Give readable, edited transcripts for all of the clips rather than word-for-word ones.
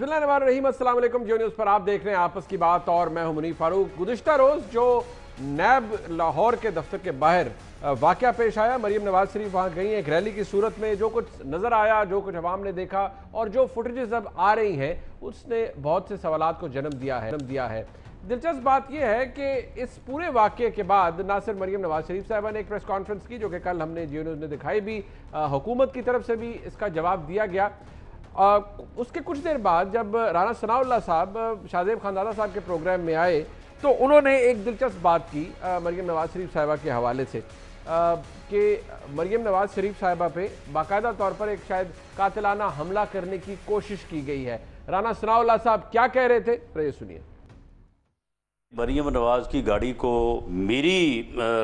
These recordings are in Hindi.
बिस्मिल्लाहिर्रहमानिर्रहीम, अस्सलाम वालेकुम। जियो न्यूज़ पर आप देख रहे हैं आपस की बात और मैं हूं मुनीर फारूक। गुज़िश्ता रोज़ जो नैब लाहौर के दफ्तर के बाहर वाक़या पेश आया, मरीम नवाज शरीफ वहाँ गई एक रैली की सूरत में, जो कुछ नज़र आया, जो कुछ अवाम ने देखा और जो फुटेजेस अब आ रही हैं, उसने बहुत से सवालात को जन्म दिया है। दिलचस्प बात यह है कि इस पूरे वाक़े के बाद ना सिर्फ मरीम नवाज शरीफ साहबा ने एक प्रेस कॉन्फ्रेंस की, जो कि कल हमने जियो न्यूज़ में दिखाई भी, हुकूमत की तरफ से भी इसका जवाब दिया गया। उसके कुछ देर बाद जब राना सनाउल्लाह साहब शाहजेब खानदादा साहब के प्रोग्राम में आए तो उन्होंने एक दिलचस्प बात की मरीम नवाज शरीफ साहिबा के हवाले से कि मरीम नवाज शरीफ साहिबा पे बाकायदा तौर पर एक शायद कातिलाना हमला करने की कोशिश की गई है। राना सनाउल्लाह साहब क्या कह रहे थे, ये सुनिए। मरीम नवाज की गाड़ी को मेरी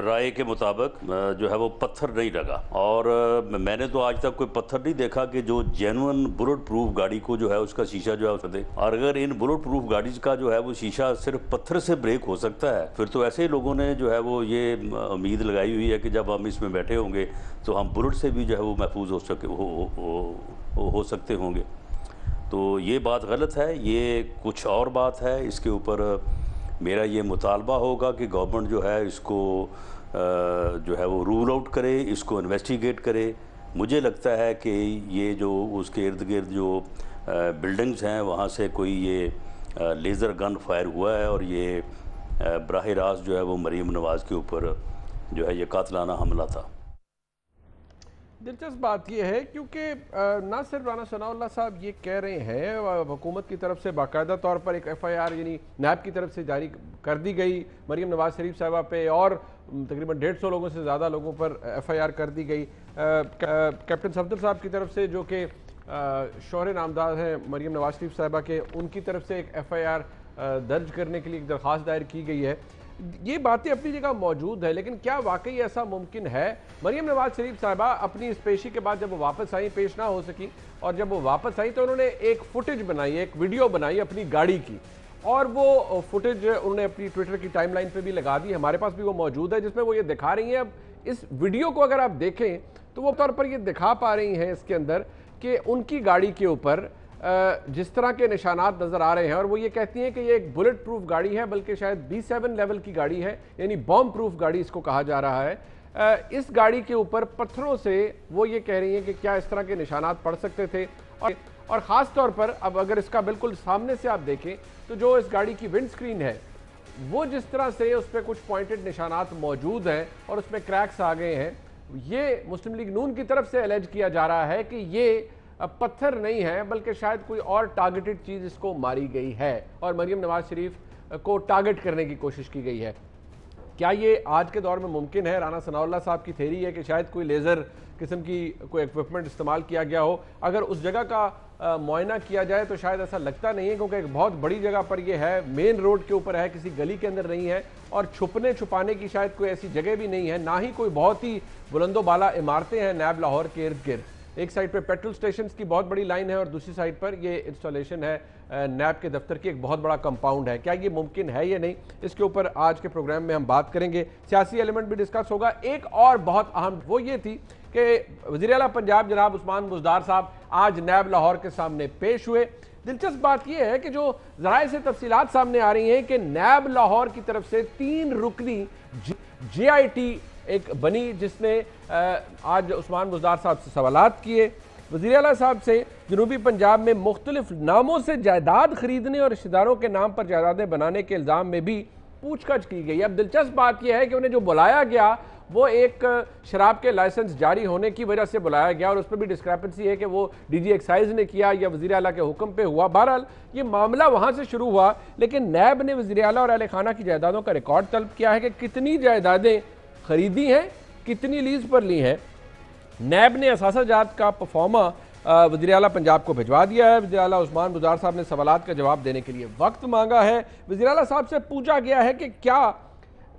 राय के मुताबिक जो है वो पत्थर नहीं लगा, और मैंने तो आज तक कोई पत्थर नहीं देखा कि जो जेन्युइन बुलेट प्रूफ गाड़ी को जो है उसका शीशा जो है उसे दे। और अगर इन बुलेट प्रूफ गाड़ी का जो है वो शीशा सिर्फ पत्थर से ब्रेक हो सकता है, फिर तो ऐसे ही लोगों ने जो है वो ये उम्मीद लगाई हुई है कि जब हम इसमें बैठे होंगे तो हम बुलेट से भी जो है वो महफूज हो सकते होंगे। तो ये बात गलत है, ये कुछ और बात है। इसके ऊपर मेरा ये मुतालबा होगा कि गवर्नमेंट जो है इसको जो है वो रूल आउट करे, इसको इन्वेस्टिगेट करे। मुझे लगता है कि ये जो उसके इर्द गिर्द जो बिल्डिंग्स हैं वहाँ से कोई ये लेज़र गन फायर हुआ है और ये बराह रास्त जो है वो मरीम नवाज़ के ऊपर जो है ये कातिलाना हमला था। दिलचस्प बात यह है क्योंकि ना सिर्फ राना सनाउल्लाह साहब ये कह रहे हैं, हुकूमत की तरफ से बाकायदा तौर पर एक FIR यानी नैब की तरफ से जारी कर दी गई मरीम नवाज शरीफ साहबा पे, और तकरीबन 150 लोगों से ज़्यादा लोगों पर FIR कर दी गई। कैप्टन सफदर साहब की तरफ से, जो कि शौहरे नामदार हैं मरीम नवाज शरीफ साहबा के, उनकी तरफ से एक FIR दर्ज करने के लिए एक दरख्वास्त दायर की गई है। ये बातें अपनी जगह मौजूद है, लेकिन क्या वाकई ऐसा मुमकिन है? मरीम नवाज शरीफ साहिबा अपनी इस पेशी के बाद जब वो वापस आई, पेश ना हो सकी, और जब वो वापस आई तो उन्होंने एक फुटेज बनाई, एक वीडियो बनाई अपनी गाड़ी की, और वो फुटेज उन्होंने अपनी ट्विटर की टाइमलाइन पे भी लगा दी। हमारे पास भी वो मौजूद है, जिसमें वो ये दिखा रही हैं। अब इस वीडियो को अगर आप देखें तो वो तौर पर ये दिखा पा रही हैं इसके अंदर कि उनकी गाड़ी के ऊपर जिस तरह के निशानात नज़र आ रहे हैं, और वो ये कहती हैं कि ये एक बुलेट प्रूफ गाड़ी है, बल्कि शायद B7 लेवल की गाड़ी है, यानी बॉम्ब प्रूफ गाड़ी इसको कहा जा रहा है। इस गाड़ी के ऊपर पत्थरों से वो ये कह रही हैं कि क्या इस तरह के निशानात पड़ सकते थे। और ख़ास तौर पर अब अगर इसका बिल्कुल सामने से आप देखें तो जो इस गाड़ी की विंड स्क्रीन है, वो जिस तरह से उस पर कुछ पॉइंटेड निशानात मौजूद हैं और उसमें क्रैक्स आ गए हैं, ये मुस्लिम लीग नून की तरफ से एलेज किया जा रहा है कि ये पत्थर नहीं है, बल्कि शायद कोई और टारगेटेड चीज़ इसको मारी गई है और मरीम नवाज शरीफ को टारगेट करने की कोशिश की गई है। क्या ये आज के दौर में मुमकिन है? राना सनाउल्लाह साहब की थ्योरी है कि शायद कोई लेज़र किस्म की कोई इक्विपमेंट इस्तेमाल किया गया हो। अगर उस जगह का मुआयना किया जाए तो शायद ऐसा लगता नहीं है, क्योंकि एक बहुत बड़ी जगह पर यह है, मेन रोड के ऊपर है, किसी गली के अंदर नहीं है, और छुपने छुपाने की शायद कोई ऐसी जगह भी नहीं है, ना ही कोई बहुत ही बुलंदो बाला इमारतें हैं नैब लाहौर के इर्द गिर्द। एक साइड पे पेट्रोल स्टेशन की बहुत बड़ी लाइन है और दूसरी साइड पर ये इंस्टॉलेशन है नैब के दफ्तर की, एक बहुत बड़ा कंपाउंड है। क्या ये मुमकिन है या नहीं, इसके ऊपर आज के प्रोग्राम में हम बात करेंगे। सियासी एलिमेंट भी डिस्कस होगा। एक और बहुत अहम वो ये थी कि वज़ीर आला पंजाब जनाब उस्मान बुज़दार साहब आज नैब लाहौर के सामने पेश हुए। दिलचस्प बात यह है कि जो ज़राए से तफसीलात सामने आ रही हैं कि नैब लाहौर की तरफ से 3 रुकनी JIT एक बनी, जिसने आज उस्मान बुज़दार साहब से सवालात किए। वज़ीर आला साहब से जनूबी पंजाब में मुख्तलिफ नामों से जायदाद खरीदने और रिश्तेदारों के नाम पर जायदादें बनाने के इल्ज़ाम में भी पूछताछ की गई। अब दिलचस्प बात यह है कि उन्हें जो बुलाया गया वो एक शराब के लाइसेंस जारी होने की वजह से बुलाया गया, और उस पर भी डिस्क्रिपेंसी है कि वो DG एक्साइज ने किया या वज़ीर आला के हुक्म पे हुआ। बहरहाल ये मामला वहाँ से शुरू हुआ, लेकिन नैब ने वज़ीर आला और अहले खाना की जायदादों का रिकॉर्ड तलब किया है कि कितनी जायदादें खरीदी हैं, कितनी लीज पर ली हैं। नैब ने असासाजात का परफॉर्मा वज़ीर आला पंजाब को भिजवा दिया है। वज़ीर आला उस्मान बुज़दार साहब ने सवालात का जवाब देने के लिए वक्त मांगा है। वज़ीर आला साहब से पूछा गया है कि क्या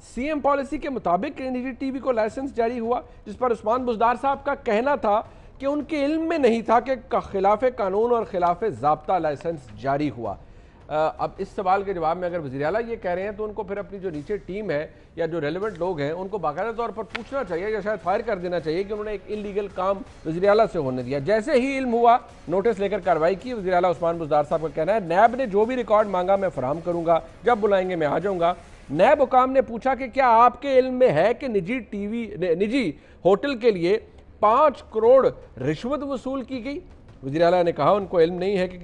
CM पॉलिसी के मुताबिक NDTV को लाइसेंस जारी हुआ, जिस पर उस्मान बुज़दार साहब का कहना था कि उनके इल्म में नहीं था कि खिलाफ कानून और खिलाफ ज़ाब्ता लाइसेंस जारी हुआ। अब इस सवाल के जवाब में अगर वज़ीर आला ये कह रहे हैं तो उनको फिर अपनी जो नीचे टीम है या जो रेलिवेंट लोग हैं उनको बाकायदा तौर पर पूछना चाहिए या शायद फायर कर देना चाहिए कि उन्होंने एक इलीगल काम वज़ीर आला से होने दिया। जैसे ही इल्म हुआ नोटिस लेकर कार्रवाई की। वज़ीर आला उस्मान बुज़दार साहब का कहना है नैब ने जो भी रिकॉर्ड मांगा मैं फराहम करूंगा, जब बुलाएंगे मैं आ जाऊंगा। नैब हुकाम ने पूछा कि क्या आपके इल्म में है कि निजी होटल के लिए 5 करोड़ रिश्वत वसूल की गई? वज़ीर आला ने कहा उनको इल्म नहीं है कि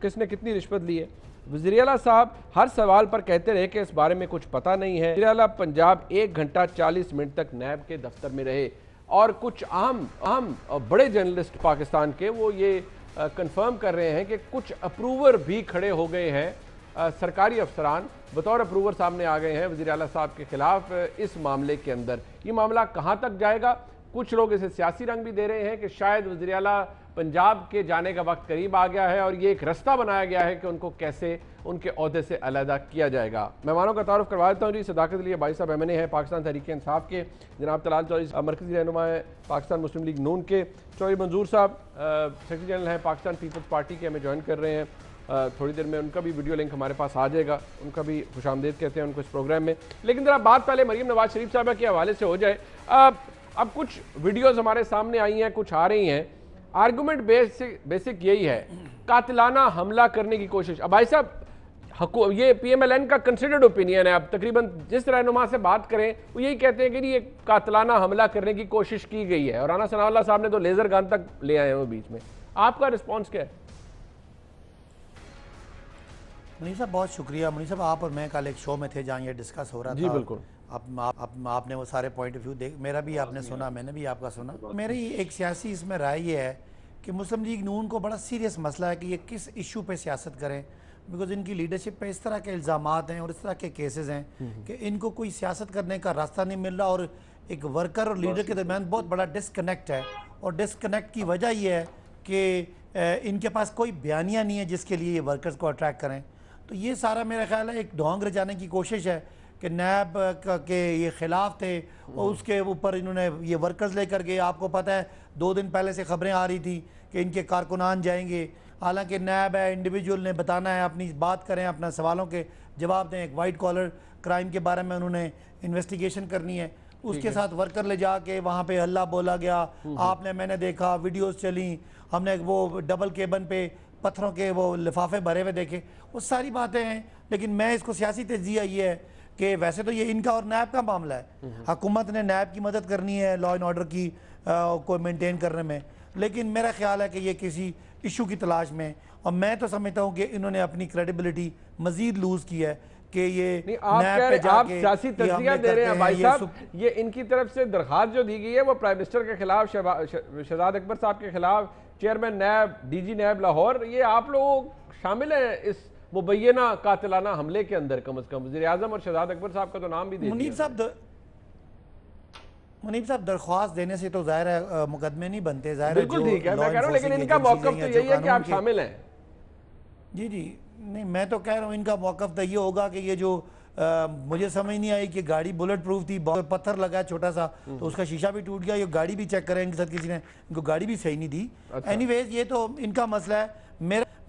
किसने कितनी रिश्वत ली है। वज़ीर आला साहब हर सवाल पर कहते रहे कि इस बारे में कुछ पता नहीं है। वज़ीर आला पंजाब 1 घंटा 40 मिनट तक नैब के दफ्तर में रहे और कुछ अहम बड़े जर्नलिस्ट पाकिस्तान के वो ये कंफर्म कर रहे हैं कि कुछ अप्रूवर भी खड़े हो गए हैं, सरकारी अफसरान बतौर अप्रूवर सामने आ गए हैं वज़ीर आला साहब के खिलाफ इस मामले के अंदर। ये मामला कहाँ तक जाएगा? कुछ लोग इसे सियासी रंग भी दे रहे हैं कि शायद वज़ीर आला पंजाब के जाने का वक्त करीब आ गया है और ये एक रास्ता बनाया गया है कि उनको कैसे उनके ओहदे से अलहदा किया जाएगा। मेहमानों का तारुफ करवा देता हूँ जी। सदाकत अली भाई साहब एमएनए हैं पाकिस्तान तहरीक इंसाफ के, जनाब तलाल चौधरी मरकजी रहनुमा है पाकिस्तान मुस्लिम लीग नून के, चौधरी मंजूर साहब सेक्रेटरी जनरल हैं पाकिस्तान पीपल्स पार्टी के, हमें ज्वाइन कर रहे हैं। थोड़ी देर में उनका भी वीडियो लिंक हमारे पास आ जाएगा, उनका भी खुशामदीद कहते हैं उनको इस प्रोग्राम में। लेकिन जरा बात पहले मरीम नवाज शरीफ साहबा के हवाले से हो जाए। अब कुछ वीडियोज़ हमारे सामने आई हैं, कुछ आ रही हैं। आर्गूमेंट बेसिक यही है, कातिलाना हमला करने की कोशिश। अब भाई साहब ये PMLN का कंसिडर्ड ओपिनियन है। अब तकरीबन जिस रहनुमा से बात करें वो यही कहते हैं कि ये कातिलाना हमला करने की कोशिश की गई है और राना सनाउल्लाह साहब ने तो लेज़र गन तक ले आए हैं वो बीच में। आपका रिस्पॉन्स क्या है? मुनीर साहब बहुत शुक्रिया। मुनीर साहब आप और मैं कल एक शो में थे जहाँ ये डिस्कस हो रहा था। जी बिल्कुल। आपने वो सारे पॉइंट ऑफ व्यू देख, मेरा भी आपने सुना, मैंने भी आपका सुना। मेरी एक सियासी इसमें राय ये है कि मुस्लिम लीग नून को बड़ा सीरियस मसला है कि ये किस इशू पे सियासत करें, बिकॉज इनकी लीडरशिप पे इस तरह के इल्ज़ामात हैं और इस तरह के केसेस हैं कि इनको कोई सियासत करने का रास्ता नहीं मिल रहा और एक वर्कर और लीडर के दरमियान बहुत बड़ा डिस्कनेक्ट है। और डिस्कनेक्ट की वजह यह है कि इनके पास कोई बयानिया नहीं है जिसके लिए ये वर्कर्स को अट्रैक्ट करें। तो ये सारा मेरा ख्याल है एक ढोंग रचाने की कोशिश है कि नैब के ये ख़िलाफ़ थे और उसके ऊपर इन्होंने ये वर्कर्स लेकर गए। आपको पता है 2 दिन पहले से खबरें आ रही थी कि इनके कारकुनान जाएंगे, हालांकि नैब है, इंडिविजुअल ने बताना है, अपनी बात करें, अपना सवालों के जवाब दें। एक वाइट कॉलर क्राइम के बारे में उन्होंने इन्वेस्टिगेशन करनी है। उसके साथ वर्कर ले जाके वहाँ पे हल्ला बोला गया, आपने मैंने देखा, वीडियोज़ चली, हमने वो डबल केबन पे पत्थरों के वो लिफाफे भरे हुए देखे, वो सारी बातें हैं। लेकिन मैं इसको सियासी तजिया ये है कि वैसे तो ये इनका और नैब का मामला है, हुकूमत ने नैब की मदद करनी है लॉ एंड ऑर्डर की को मेंटेन करने में, लेकिन मेरा ख्याल है कि ये किसी इशू की तलाश में, और मैं तो समझता हूँ कि इन्होंने अपनी क्रेडिबिलिटी मज़ीद लूज़ की है कि ये नहीं, आप सियासी तज्जिया दे रहे हैं भाई साहब। ये इनकी तरफ से दरखास्त जो दी गई है वो प्राइम मिनिस्टर के खिलाफ, शहजाद अकबर साहब के खिलाफ, चेयरमैन नैब, DG नैब लाहौर, ये आप लोग शामिल हैं इस मुबैना कातिलाना हमले के अंदर। कम से कम वज़ीर आज़म और शहजाद अकबर साहब का तो नाम भी दे दिया। मुनीब साहब दरख्वास्त देने से तो जाहिर है मुकदमे नहीं बनते, जाहिर है। बिल्कुल ठीक है, मैं कह रहा हूं, लेकिन इनका मौक़िफ़ तो यही है कि आप शामिल हैं। जी जी, नहीं मैं तो कह रहा हूँ इनका मौक़िफ़ तो ये होगा कि ये जो मुझे समझ नहीं आई कि गाड़ी बुलेट प्रूफ थी, पत्थर लगा छोटा सा तो उसका शीशा भी टूट गया, ये गाड़ी भी चेक करें इनके साथ किसी ने, इनको गाड़ी भी सही नहीं दी। एनीवेज ये तो इनका मसला है।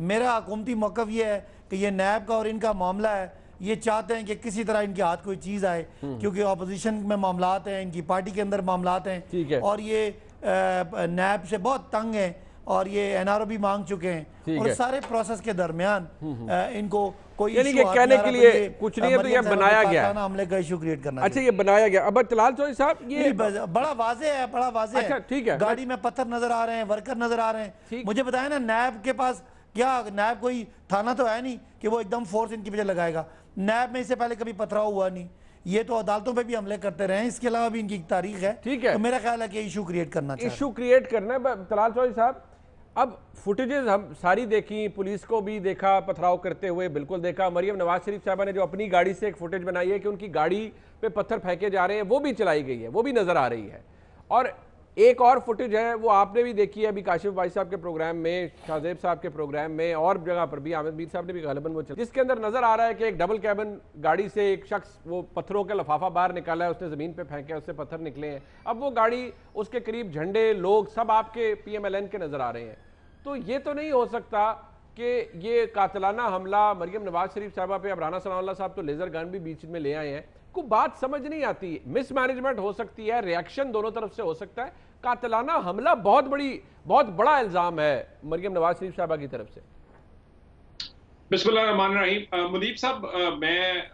मेरा हुकूमती मौक़िफ़ ये है कि ये नैब का और इनका मामला है, ये चाहते हैं कि किसी तरह इनके हाथ कोई चीज़ आए, क्योंकि अपोजिशन में मामलात हैं, इनकी पार्टी के अंदर मामलात हैं, और ये नैब से बहुत तंग हैं और ये NRO भी मांग चुके हैं, और सारे प्रोसेस के दरमियान इनको कोई कहने के लिए कुछ नहीं है, तो ये बनाया गया हमले का इशू क्रिएट करना। अच्छा, ये बनाया गया। अब तलाल चौधरी साहब, ये बड़ा वाज़ेह है, बड़ा वाज़ेह है। ठीक है, गाड़ी में पत्थर नजर आ रहे हैं, वर्कर नजर आ रहे हैं। मुझे बताया ना, नैब के पास क्या, नैब कोई थाना तो है नहीं कि वो एकदम फोर्स इनकी वजह लगाएगा। नैब में इससे पहले कभी पथराव हुआ नहीं, ये तो अदालतों पे भी हमले करते रहे हैं, इसके अलावा भी इनकी तारीख है। ठीक है, तो मेरा ख्याल है कि इशू क्रिएट करना चाहिए, इशू क्रिएट करना है। तलाल चौधरी साहब, अब फुटेजेस हम सारी देखी, पुलिस को भी देखा पथराव करते हुए, बिल्कुल देखा। मरियम नवाज शरीफ साहबा ने जो अपनी गाड़ी से एक फुटेज बनाई है कि उनकी गाड़ी पे पत्थर फेंके जा रहे हैं, वो भी चलाई गई है, वो भी नजर आ रही है। और एक और फुटेज है, वो आपने भी देखी है अभी काशिफ भाई साहब के प्रोग्राम में, शाहजेब साहब के प्रोग्राम में, और जगह पर भी आमिर मीर साहब ने भी गालिबन वो चल, जिसके अंदर नजर आ रहा है कि एक डबल कैबिन गाड़ी से एक शख्स वो पत्थरों का लिफाफा बाहर निकाला है, उसने जमीन पे फेंका, उससे पत्थर निकले हैं। अब वो गाड़ी, उसके करीब झंडे, लोग सब आपके PMLN के नजर आ रहे हैं। तो ये तो नहीं हो सकता कि ये कातलाना हमला मरियम नवाज शरीफ साहबा पे, अब राना सनाउल्लाह साहब तो लेजर गन भी बीच में ले आए हैं, को बात समझ नहीं आती, मिसमैनेजमेंट हो सकती है, रिएक्शन दोनों तरफ से हो सकता है, कातलाना हमला बहुत बड़ा इल्जाम है मरियम नवाज शरीफ साहबा की तरफ से। बिस्मिल्लाहिर्रहमानिर्रहीम। मुनीब साहब, मैं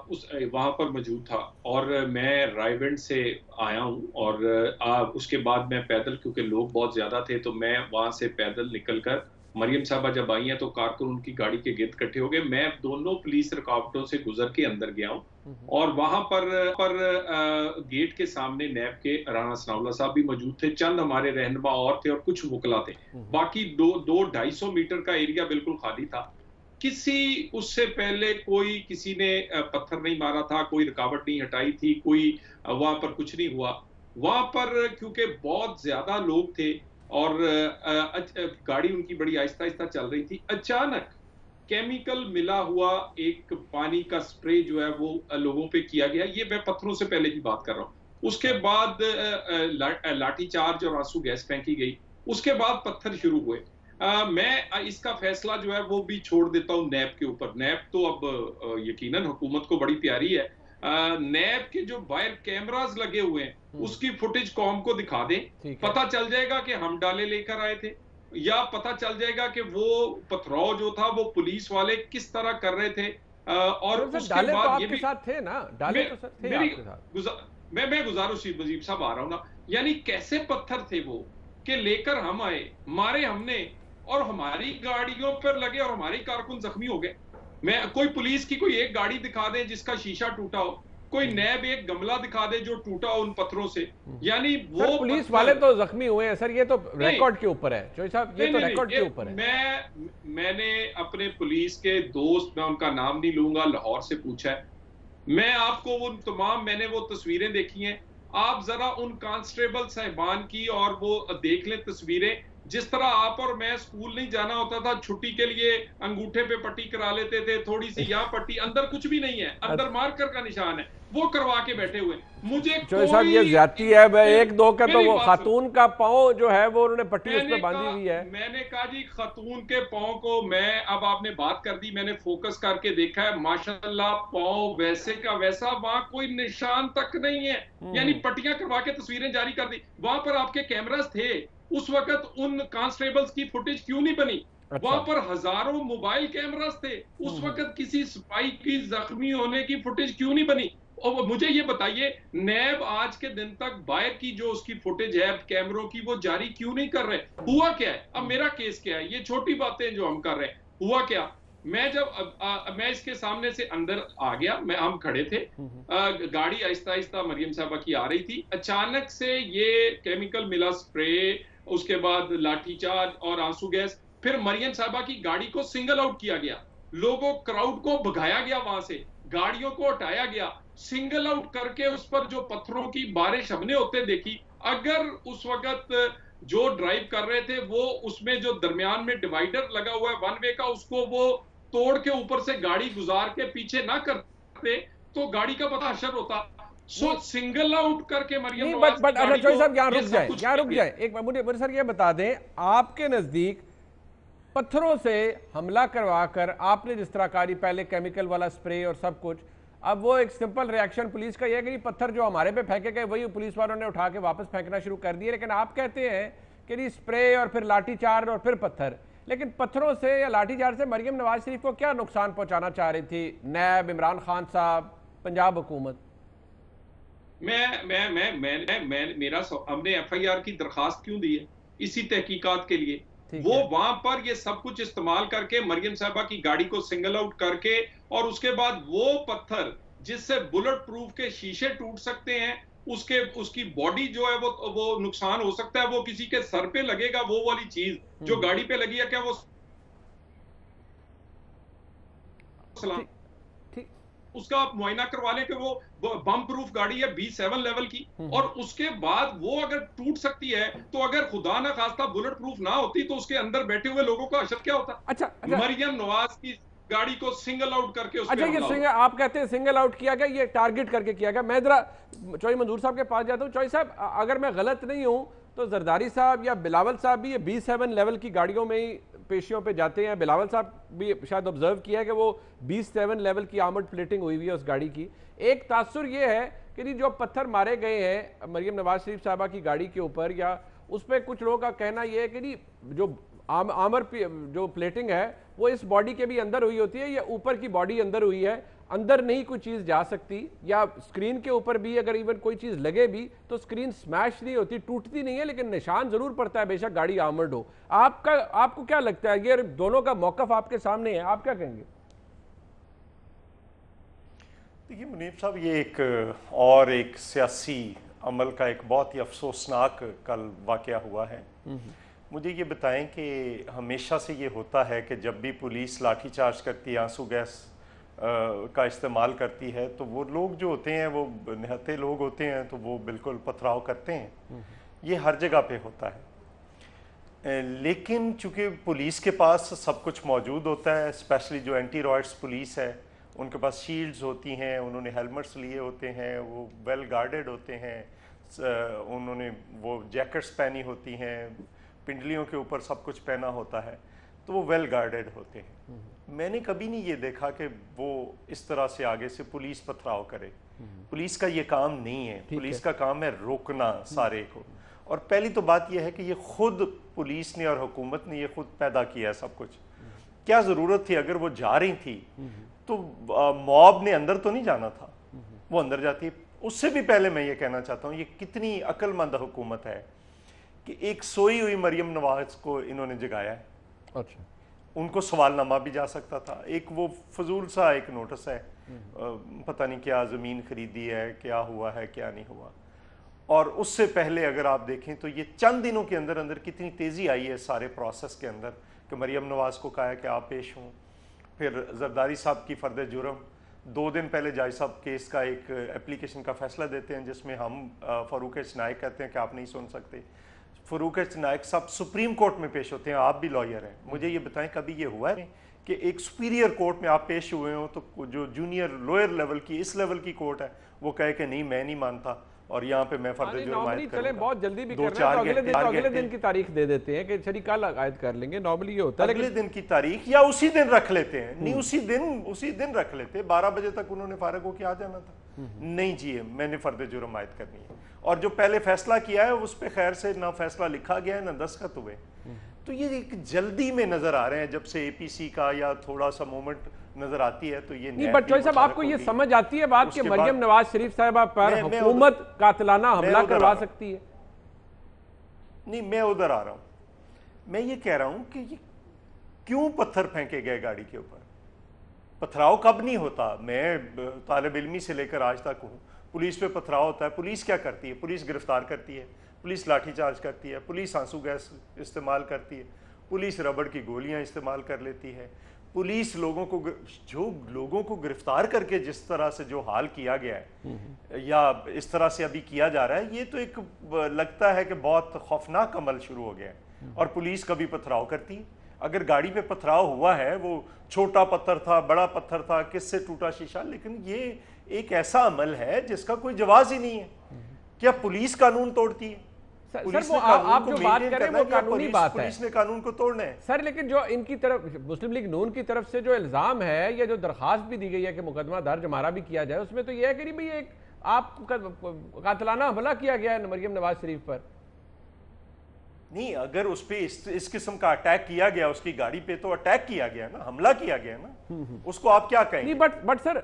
उस वहां पर मौजूद था और मैं रायगंज से आया हूं और उसके बाद मैं पैदल, क्योंकि लोग बहुत ज्यादा थे, तो मैं वहां से पैदल निकलकर मरियम साहबा जब आई हैं तो कारकुन उनकी गाड़ी के गिर्द इकट्ठे हो गए। मैं दोनों पुलिस रुकावटों से गुजर के अंदर गया हूं और वहां पर गेट के सामने नैब के राना सनाउल्लाह साहब भी मौजूद थे, चंद हमारे रहनुमा और थे और कुछ वकला थे। बाकी 200-250 मीटर का एरिया बिल्कुल खाली था। किसी उससे पहले कोई किसी ने पत्थर नहीं मारा था, कोई रुकावट नहीं हटाई थी, कोई वहां पर कुछ नहीं हुआ। वहां पर क्योंकि बहुत ज्यादा लोग थे और गाड़ी उनकी बड़ी आहिस्ता आहिस्ता चल रही थी, अचानक केमिकल मिला हुआ एक पानी का स्प्रे जो है वो लोगों पे किया गया। ये मैं पत्थरों से पहले की बात कर रहा हूं। उसके बाद लाठीचार्ज और आंसू गैस फेंकी गई। उसके बाद पत्थर शुरू हुए। मैं इसका फैसला जो है वो भी छोड़ देता हूं नैब के ऊपर। नैब तो अब यकीनन हुकूमत को बड़ी प्यारी है। नैब के जो बाहर कैमरास लगे हुए हैं उसकी फुटेज कौम को दिखा दें, पता चल जाएगा कि हम डाले लेकर आए थे, या पता चल जाएगा कि वो पथराव जो था वो पुलिस वाले किस तरह कर रहे थे। और उसके बाद ये भी साथ थे ना, डाले तो सर थे आपके साथ। मैं गुजारिश वजीर साहब आ रहा हूं ना, यानी कैसे पत्थर थे वो कि लेकर हम आए, मारे हमने और हमारी गाड़ियों पर लगे और हमारी कारकुन जख्मी हो गए। मैं कोई पुलिस की कोई एक गाड़ी दिखा दे जिसका शीशा टूटा हो, कोई नैब एक गमला दिखा दे जो टूटा हो उन पत्थरों से, यानी वो पुलिस वाले तो जख्मी हुए हैं सर, ये तो रिकॉर्ड के ऊपर है चौधरी साहब, ये तो रिकॉर्ड के ऊपर है। मैंने अपने पुलिस के दोस्त, मैं उनका नाम नहीं लूंगा, लाहौर से पूछा है। मैं आपको वो तमाम, मैंने वो तस्वीरें देखी हैं। आप जरा उन कांस्टेबल साहिबान की और वो देख लें तस्वीरें, जिस तरह आप और मैं स्कूल नहीं जाना होता था, छुट्टी के लिए अंगूठे पे पट्टी करा लेते थे, थोड़ी सी यहाँ पट्टी, अंदर कुछ भी नहीं है, अंदर मार्कर का निशान है, वो करवा के बैठे हुए। मुझे चौधरी साहब ये ज्यादती है, एक दो का तो वो खातून का पाँव जो है वो उन्होंने पट्टी उस पे बांधी हुई है। मैंने कहा जी खातून के पाँव को मैं, अब आपने बात कर दी, मैंने फोकस करके देखा है, माशाल्लाह पाँव वैसे का वैसा, वहां कोई निशान तक नहीं है, यानी पट्टियां करवा के तस्वीरें जारी कर दी। वहां पर आपके कैमरास थे, उस वक्त उन कांस्टेबल्स की फुटेज क्यों नहीं बनी? वहां पर हजारों मोबाइल कैमरास थे, उस वक्त किसी सिपाही की जख्मी होने की फुटेज क्यों नहीं बनी? और मुझे ये बताइए, नैब आज के दिन तक बाहर की जो उसकी फुटेज है कैमरों की वो जारी क्यों नहीं कर रहे? हुआ क्या है? अब मेरा केस क्या है? ये छोटी बातें जो हम कर रहे हैं, हुआ क्या? मैं जब मैं इसके सामने से अंदर आ गया, हम खड़े थे, गाड़ी आहिस्ता आहिस्ता मरियम साहबा की आ रही थी, अचानक से ये केमिकल मिला स्प्रे, उसके बाद लाठीचार्ज और आंसू गैस, फिर मरियम साहबा की गाड़ी को सिंगल आउट किया गया, लोगों क्राउड को भगाया गया, वहां से गाड़ियों को हटाया गया, सिंगल आउट करके उस पर जो पत्थरों की बारिश हमने होते देखी। अगर उस वक्त जो ड्राइव कर रहे थे वो उसमें जो दरमियान में डिवाइडर लगा हुआ है वन वे का, उसको वो तोड़ के ऊपर से गाड़ी गुजार के पीछे ना करते तो गाड़ी का पता हशर होता। सिंगल आउट करके मरियम नवाज बट चौधरी साहब यहाँ रुक जाए एक मुझे सर ये बता दें, आपके नजदीक पत्थरों से हमला करवाकर आपने जिस तरह कारी, पहले केमिकल वाला स्प्रे और सब कुछ, अब वो एक सिंपल रिएक्शन पुलिस का ये है कि पत्थर जो हमारे पे फेंके गए वही पुलिस वालों ने उठा के वापस फेंकना शुरू कर दिए, लेकिन आप कहते हैं कि नहीं स्प्रे और फिर लाठीचार्ज और फिर पत्थर, लेकिन पत्थरों से या लाठीचार्ज से मरियम नवाज शरीफ को क्या नुकसान पहुंचाना चाह रही थी नैब, इमरान खान साहब, पंजाब हुकूमत? मेरा हमने FIR की दरखास्त क्यों दी है? इसी तहकीकात के लिए। वो वहां पर ये सब कुछ इस्तेमाल करके मरियम साहबा की गाड़ी को सिंगल आउट करके, और उसके बाद वो पत्थर जिससे बुलेट प्रूफ के शीशे टूट सकते हैं, उसकी बॉडी जो है वो नुकसान हो सकता है, वो किसी के सर पे लगेगा, वो वाली चीज जो गाड़ी पे लगी है, क्या वो उसका आप मुआयना करवा लें कि वो बम प्रूफ गाड़ी है B7 लेवल की, और उसके बाद वो अगर टूट सकती है तो अगर खुदा ना खास्ता बुलेट प्रूफ ना होती तो उसके अंदर बैठे हुए लोगों का असर क्या होता? अच्छा, मरियम नवाज की गाड़ी को सिंगल आउट करके ये आप कहते हैं सिंगल आउट किया गया, ये टारगेट करके किया गया। मैं जरा चौधरी मंजूर साहब के पास जाता हूँ। चौधरी साहब, अगर मैं गलत नहीं हूँ तो जरदारी साहब या बिलावल साहब भी ये B7 लेवल की गाड़ियों में ही पेशियों पे जाते हैं, बिलावल साहब भी शायद ऑब्जर्व किया है कि वो 27 लेवल की आर्मर्ड प्लेटिंग हुई हुई है उस गाड़ी की। एक तासुर ये है कि जो पत्थर मारे गए हैं मरियम नवाज शरीफ साहबा की गाड़ी के ऊपर, या उस पर कुछ लोगों का कहना यह है कि जो आर्मर जो प्लेटिंग है वो इस बॉडी के भी अंदर हुई होती है, या ऊपर की बॉडी अंदर हुई है, अंदर नहीं कोई चीज जा सकती, या स्क्रीन के ऊपर भी अगर इवन कोई चीज लगे भी तो स्क्रीन स्मैश नहीं होती, टूटती नहीं है, लेकिन निशान जरूर पड़ता है बेशक गाड़ी आर्मर्ड हो। आपको क्या लगता है, ये दोनों का मौकफ आपके सामने है, आप क्या कहेंगे? देखिए मुनीब साहब, ये एक सियासी अमल का एक बहुत ही अफसोसनाक कल वाकया हुआ है। मुझे ये बताएं कि हमेशा से ये होता है कि जब भी पुलिस लाठीचार्ज करती है, आंसू गैस का इस्तेमाल करती है, तो वो लोग जो होते हैं वो निहत्थे लोग होते हैं, तो वो बिल्कुल पथराव करते हैं। ये हर जगह पे होता है। लेकिन चूंकि पुलिस के पास सब कुछ मौजूद होता है, स्पेशली जो एंटी रॉयट्स पुलिस है, उनके पास शील्ड्स होती हैं, उन्होंने हेलमेट्स लिए होते हैं, वो वेल गार्डेड होते हैं, उन्होंने वो जैकेट्स पहनी होती हैं, पिंडलियों के ऊपर सब कुछ पहना होता है, तो वो वेल गार्डेड होते हैं। मैंने कभी नहीं ये देखा कि वो इस तरह से आगे से पुलिस पथराव करे। पुलिस का ये काम नहीं है, पुलिस का काम है रोकना सारे को। और पहली तो बात यह है कि ये खुद पुलिस ने और हुकूमत ने ये खुद पैदा किया है सब कुछ। क्या ज़रूरत थी? अगर वो जा रही थी तो मॉब ने अंदर तो नहीं जाना था, वो अंदर जाती। उससे भी पहले मैं ये कहना चाहता हूँ, ये कितनी अक्लमंद हुकूमत है कि एक सोई हुई मरियम नवाज को इन्होंने जगाया है। अच्छा, उनको सवालनामा भी जा सकता था। एक वो फजूल सा एक नोटिस है, पता नहीं क्या ज़मीन खरीदी है, क्या हुआ है, क्या नहीं हुआ। और उससे पहले अगर आप देखें तो ये चंद दिनों के अंदर अंदर कितनी तेज़ी आई है सारे प्रोसेस के अंदर कि मरियम नवाज को कहा है कि आप पेश हों। फिर जरदारी साहब की फ़र्द जुर्म, 2 दिन पहले जज साहब केस का एक एप्लीकेशन का फैसला देते हैं जिसमें हम फ़ारूक एच नायक कहते हैं कि आप नहीं सुन सकते। फ़ारूक एच नायक साहब सुप्रीम कोर्ट में पेश होते हैं, आप भी लॉयर हैं, मुझे ये बताएं कभी ये हुआ है कि एक सुपीरियर कोर्ट में आप पेश हुए हो तो जो जूनियर लोअर लेवल की इस लेवल की कोर्ट है वो कहे कि नहीं मैं नहीं मानता और यहाँ पे मैं फर्द जुर्म आयद करूंगा। बहुत जल्दी भी कर रहे हैं तो अगले दिन की तारीख दे देते हैं कि चलिए कल आयद कर लेंगे, नॉर्मली ये होता है। अगले दिन की तारीख या उसी दिन रख लेते हैं, नहीं उसी दिन रख लेते। 12 बजे तक उन्होंने फारग होकर आ जाना था। नहीं जी, मैंने फर्द जुर्म आयद करनी है। और जो पहले फैसला किया है उस पर खैर से ना फैसला लिखा गया है ना दस्तखत हुए। तो ये एक जल्दी में नजर आ रहे हैं। जब से एपीसी का या थोड़ा सा मूवमेंट नजर आती है तो ये नहीं, बट चौधरी साहब आपको ये समझ आती है बात कि मरियम नवाज शरीफ साहिबा पर हुकूमत कातिलाना हमला करवा सकती है? नहीं, मैं उधर आ रहा हूं। मैं ये कह रहा हूं कि ये क्यों पत्थर फेंके गए गाड़ी के ऊपर? पथराव कब नहीं होता? मैं तालिब इल्मी से लेकर आज तक हूं, पुलिस पे पथराव होता है। पुलिस क्या करती है? पुलिस गिरफ्तार करती है, पुलिस लाठीचार्ज करती है, पुलिस आंसू गैस इस्तेमाल करती है, पुलिस रबड़ की गोलियां इस्तेमाल कर लेती है। पुलिस लोगों को गिरफ्तार करके जिस तरह से जो हाल किया गया है या इस तरह से अभी किया जा रहा है, ये तो एक लगता है कि बहुत खौफनाक अमल शुरू हो गया है। और पुलिस कभी पथराव करती है? अगर गाड़ी पे पथराव हुआ है, वो छोटा पत्थर था, बड़ा पत्थर था, किससे टूटा शीशा, लेकिन ये एक ऐसा अमल है जिसका कोई जवाब ही नहीं है। क्या पुलिस कानून तोड़ती है? सर वो आप जो बात करें वो कानूनी बात है, पुलिस ने कानून को तोड़ना है सर। लेकिन जो इनकी तरफ मुस्लिम लीग नून की तरफ से जो इल्जाम है या जो दरखास्त भी दी गई है कि मुकदमा दर्ज हमारा भी किया जाए, उसमें तो यह है कि भाई एक आप कातिलाना हमला किया गया है मरियम नवाज शरीफ पर। नहीं, अगर उस पे इस किस्म का अटैक किया गया, उसकी गाड़ी पे तो अटैक किया गया ना, हमला किया गया ना, उसको आप क्या कहेंगे? नहीं, बट सर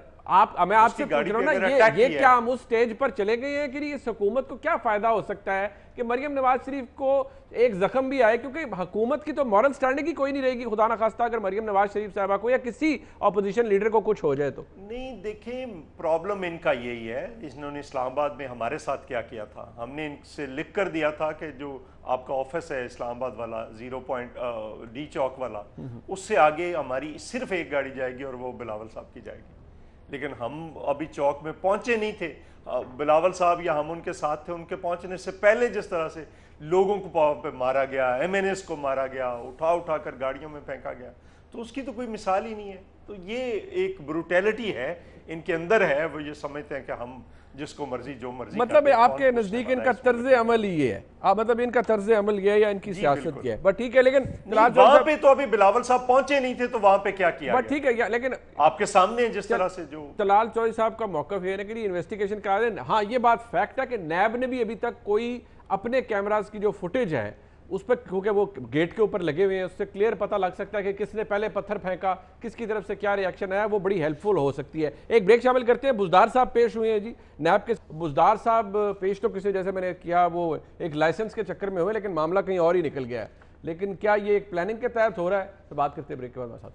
मैं आपसे पूछ रहा हूं ना, ये क्या हम उस स्टेज पर चले गए हैं कि इस हुकूमत को क्या फायदा हो सकता है कि मरियम नवाज शरीफ को एक जख्म भी आए? क्योंकि हुकूमत की तो मॉरल स्टैंडिंग ही कोई नहीं रहेगी खुदा ना खास्ता अगर मरियम नवाज शरीफ साहबा को या किसी अपोजिशन लीडर को कुछ हो जाए तो। नहीं, देखें, प्रॉब्लम इनका यही है, इन्होंने इस्लामाबाद में हमारे साथ क्या किया था, हमने इनसे लिख कर दिया था कि जो आपका ऑफिस है इस्लामाबाद वाला 0.D चौक वाला, उससे आगे हमारी सिर्फ एक गाड़ी जाएगी और वो बिलावल साहब की जाएगी। लेकिन हम अभी चौक में पहुंचे नहीं थे, बिलावल साहब या हम उनके साथ थे। उनके पहुंचने से पहले जिस तरह से लोगों को पे मारा गया, MNS को मारा गया, उठा कर गाड़ियों में फेंका गया, तो उसकी तो कोई मिसाल ही नहीं है। तो ये एक ब्रूटैलिटी है इनके अंदर है, वो ये समझते हैं कि हम जिसको मर्जी जो मर्जी मतलब आपके नजदीक इनका तर्ज अमल ही ये है, मतलब इनका तर्ज अमल ये है या इनकी सियासत ये है, बट ठीक है। लेकिन वहां पे तो अभी बिलावल साहब पहुंचे नहीं थे, तो वहां पे क्या किया बट ठीक है, लेकिन आपके सामने जिस तरह से जो तलाल चौधरी साहब का मौकफ है कि इन्वेस्टिगेशन करा दें। हाँ, ये बात फैक्ट है कि नैब ने भी अभी तक कोई अपने कैमरास की जो फुटेज है उस पर, क्योंकि वो गेट के ऊपर लगे हुए हैं, उससे क्लियर पता लग सकता है कि किसने पहले पत्थर फेंका, किसकी तरफ से क्या रिएक्शन आया, वो बड़ी हेल्पफुल हो सकती है। एक ब्रेक शामिल करते हैं। बुजदार साहब पेश हुए हैं जी, नैब के बुजदार साहब पेश तो किसी, जैसे मैंने किया, वो एक लाइसेंस के चक्कर में हुए, लेकिन मामला कहीं और ही निकल गया है। लेकिन क्या ये एक प्लानिंग के तहत हो रहा है? तो बात करते हैं ब्रेक के बाद।